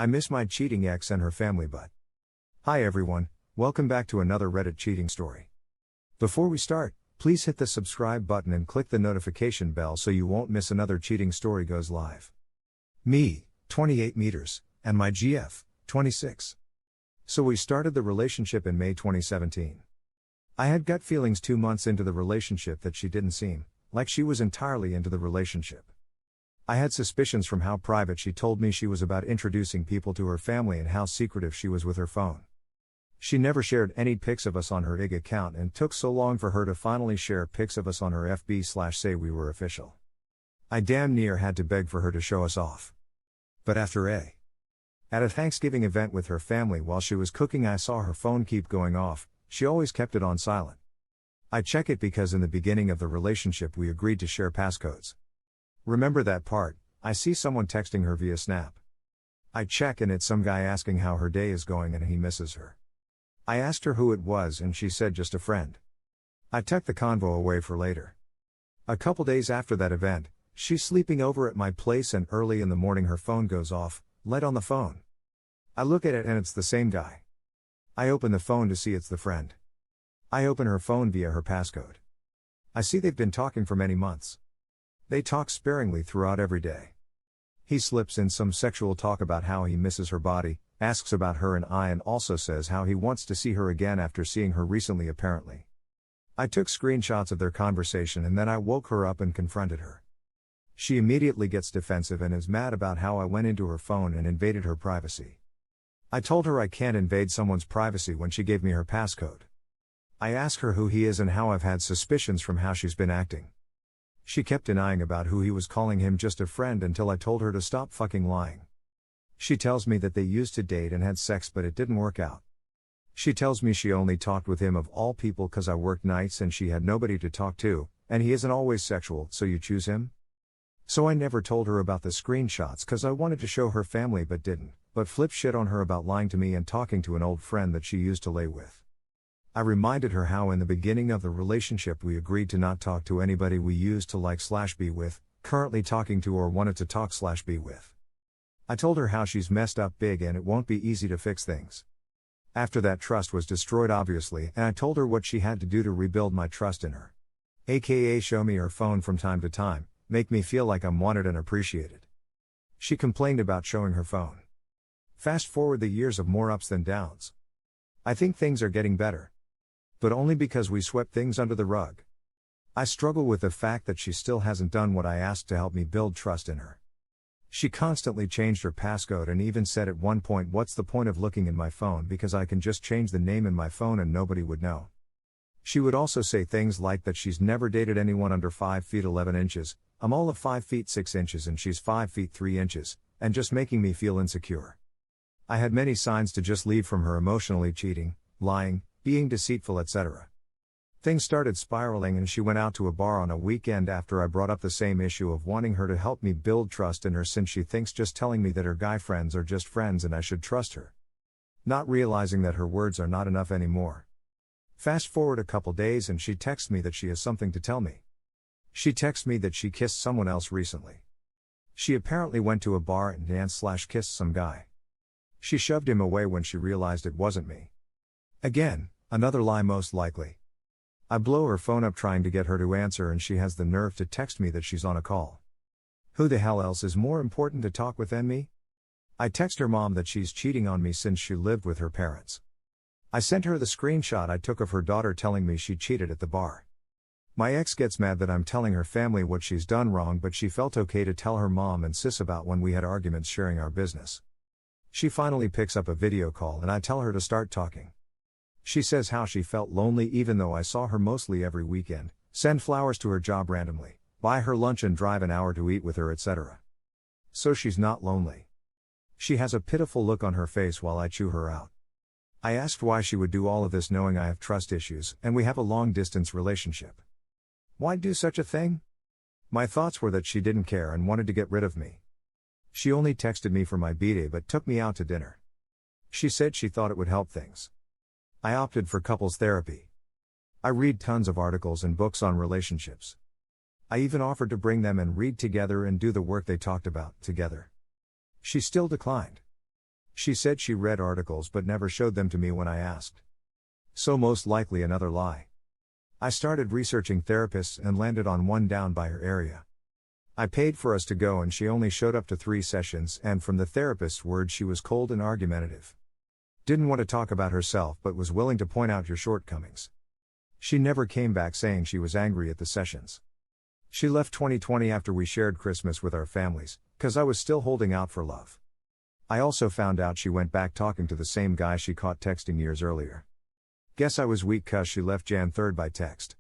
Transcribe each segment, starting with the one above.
I miss my cheating ex and her family but. Hi everyone, welcome back to another Reddit cheating story. Before we start, please hit the subscribe button and click the notification bell so you won't miss another cheating story goes live. Me, 28 meters, and my GF, 26. So we started the relationship in May 2017. I had gut feelings 2 months into the relationship that she didn't seem like she was entirely into the relationship. I had suspicions from how private she told me she was about introducing people to her family and how secretive she was with her phone. She never shared any pics of us on her IG account and took so long for her to finally share pics of us on her FB/say we were official. I damn near had to beg for her to show us off. But at a Thanksgiving event with her family while she was cooking I saw her phone keep going off. She always kept it on silent. I check it because in the beginning of the relationship we agreed to share passcodes. Remember that part? I see someone texting her via Snap. I check and it's some guy asking how her day is going and he misses her. I asked her who it was and she said just a friend. I tucked the convo away for later. A couple days after that event, she's sleeping over at my place and early in the morning her phone goes off, light on the phone. I look at it and it's the same guy. I open the phone to see it's the friend. I open her phone via her passcode. I see they've been talking for many months. They talk sparingly throughout every day. He slips in some sexual talk about how he misses her body, asks about her and also says how he wants to see her again after seeing her recently apparently. I took screenshots of their conversation and then I woke her up and confronted her. She immediately gets defensive and is mad about how I went into her phone and invaded her privacy. I told her I can't invade someone's privacy when she gave me her passcode. I asked her who he is and how I've had suspicions from how she's been acting. She kept denying about who he was, calling him just a friend until I told her to stop fucking lying. She tells me that they used to date and had sex but it didn't work out. She tells me she only talked with him of all people cause I worked nights and she had nobody to talk to, and he isn't always sexual, so you choose him? So I never told her about the screenshots cause I wanted to show her family but didn't, but flipped shit on her about lying to me and talking to an old friend that she used to lay with. I reminded her how in the beginning of the relationship we agreed to not talk to anybody we used to like/be with, currently talking to or wanted to talk/be with. I told her how she's messed up big and it won't be easy to fix things. After that trust was destroyed obviously and I told her what she had to do to rebuild my trust in her. AKA show me her phone from time to time, make me feel like I'm wanted and appreciated. She complained about showing her phone. Fast forward the years of more ups than downs. I think things are getting better. But only because we swept things under the rug. I struggle with the fact that she still hasn't done what I asked to help me build trust in her. She constantly changed her passcode and even said at one point, what's the point of looking in my phone because I can just change the name in my phone and nobody would know. She would also say things like that she's never dated anyone under 5 feet 11 inches, I'm all of 5 feet 6 inches and she's 5 feet 3 inches, and just making me feel insecure. I had many signs to just leave from her: emotionally cheating, lying, being deceitful, etc. Things started spiraling and she went out to a bar on a weekend after I brought up the same issue of wanting her to help me build trust in her since she thinks just telling me that her guy friends are just friends and I should trust her. Not realizing that her words are not enough anymore. Fast forward a couple days and she texts me that she has something to tell me. She texts me that she kissed someone else recently. She apparently went to a bar and danced/kissed some guy. She shoved him away when she realized it wasn't me. Again, another lie most likely. I blow her phone up trying to get her to answer and she has the nerve to text me that she's on a call. Who the hell else is more important to talk with than me? I text her mom that she's cheating on me since she lived with her parents. I sent her the screenshot I took of her daughter telling me she cheated at the bar. My ex gets mad that I'm telling her family what she's done wrong, but she felt okay to tell her mom and sis about when we had arguments sharing our business. She finally picks up a video call and I tell her to start talking. She says how she felt lonely even though I saw her mostly every weekend, send flowers to her job randomly, buy her lunch and drive an hour to eat with her, etc. So she's not lonely. She has a pitiful look on her face while I chew her out. I asked why she would do all of this knowing I have trust issues and we have a long-distance relationship. Why do such a thing? My thoughts were that she didn't care and wanted to get rid of me. She only texted me for my b-day but took me out to dinner. She said she thought it would help things. I opted for couples therapy. I read tons of articles and books on relationships. I even offered to bring them and read together and do the work they talked about together. She still declined. She said she read articles but never showed them to me when I asked. So most likely another lie. I started researching therapists and landed on one down by her area. I paid for us to go and she only showed up to 3 sessions, and from the therapist's words she was cold and argumentative. Didn't want to talk about herself but was willing to point out your shortcomings. She never came back saying she was angry at the sessions. She left 2020 after we shared Christmas with our families, 'cause I was still holding out for love. I also found out she went back talking to the same guy she caught texting years earlier. Guess I was weak 'cause she left Jan 3rd by text.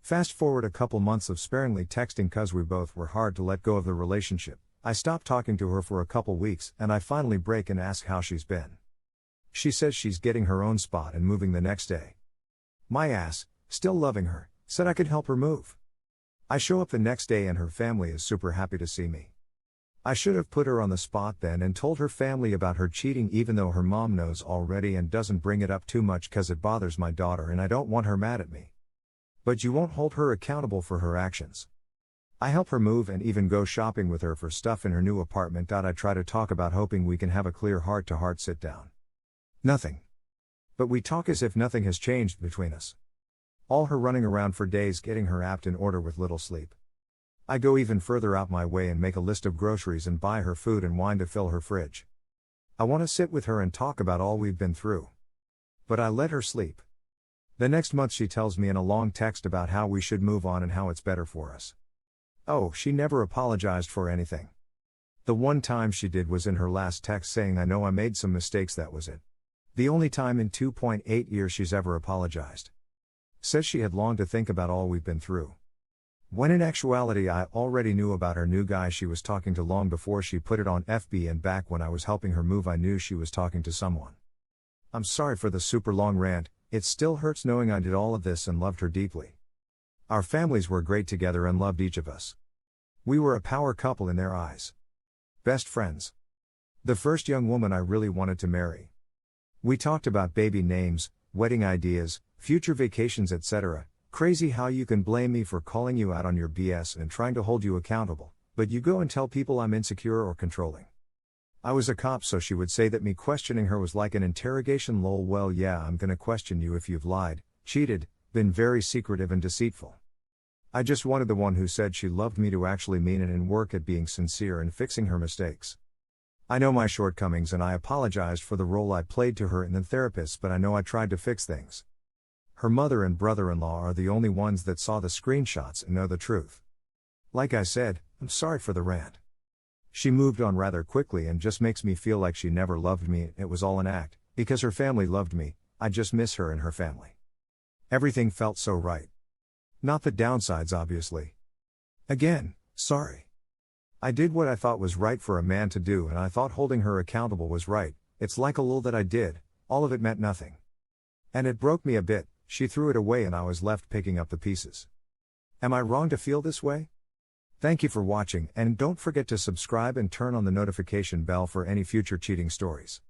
Fast forward a couple months of sparingly texting 'cause we both were hard to let go of the relationship. I stopped talking to her for a couple weeks and I finally break and ask how she's been. She says she's getting her own spot and moving the next day. My ass, still loving her, said I could help her move. I show up the next day and her family is super happy to see me. I should have put her on the spot then and told her family about her cheating, even though her mom knows already and doesn't bring it up too much 'cause it bothers my daughter and I don't want her mad at me. But you won't hold her accountable for her actions. I help her move and even go shopping with her for stuff in her new apartment. I try to talk about hoping we can have a clear heart-to-heart sit-down. Nothing. But we talk as if nothing has changed between us. All her running around for days getting her act in order with little sleep. I go even further out my way and make a list of groceries and buy her food and wine to fill her fridge. I want to sit with her and talk about all we've been through. But I let her sleep. The next month she tells me in a long text about how we should move on and how it's better for us. Oh, she never apologized for anything. The one time she did was in her last text saying, "I know I made some mistakes," that was it. The only time in 2.8 years she's ever apologized. Says she had long to think about all we've been through. When in actuality I already knew about her new guy she was talking to long before she put it on FB, and back when I was helping her move I knew she was talking to someone. I'm sorry for the super long rant, it still hurts knowing I did all of this and loved her deeply. Our families were great together and loved each of us. We were a power couple in their eyes. Best friends. The first young woman I really wanted to marry. We talked about baby names, wedding ideas, future vacations, etc. Crazy how you can blame me for calling you out on your BS and trying to hold you accountable, but you go and tell people I'm insecure or controlling. I was a cop, so she would say that me questioning her was like an interrogation. Lol. Well, yeah, I'm gonna question you if you've lied, cheated, been very secretive and deceitful. I just wanted the one who said she loved me to actually mean it and work at being sincere and fixing her mistakes. I know my shortcomings and I apologized for the role I played to her and the therapist, but I know I tried to fix things. Her mother and brother-in-law are the only ones that saw the screenshots and know the truth. Like I said, I'm sorry for the rant. She moved on rather quickly and just makes me feel like she never loved me. It was all an act, because her family loved me. I just miss her and her family. Everything felt so right. Not the downsides, obviously. Again, sorry. I did what I thought was right for a man to do, and I thought holding her accountable was right. It's like a little that I did, all of it meant nothing. And it broke me a bit. She threw it away and I was left picking up the pieces. Am I wrong to feel this way? Thank you for watching, and don't forget to subscribe and turn on the notification bell for any future cheating stories.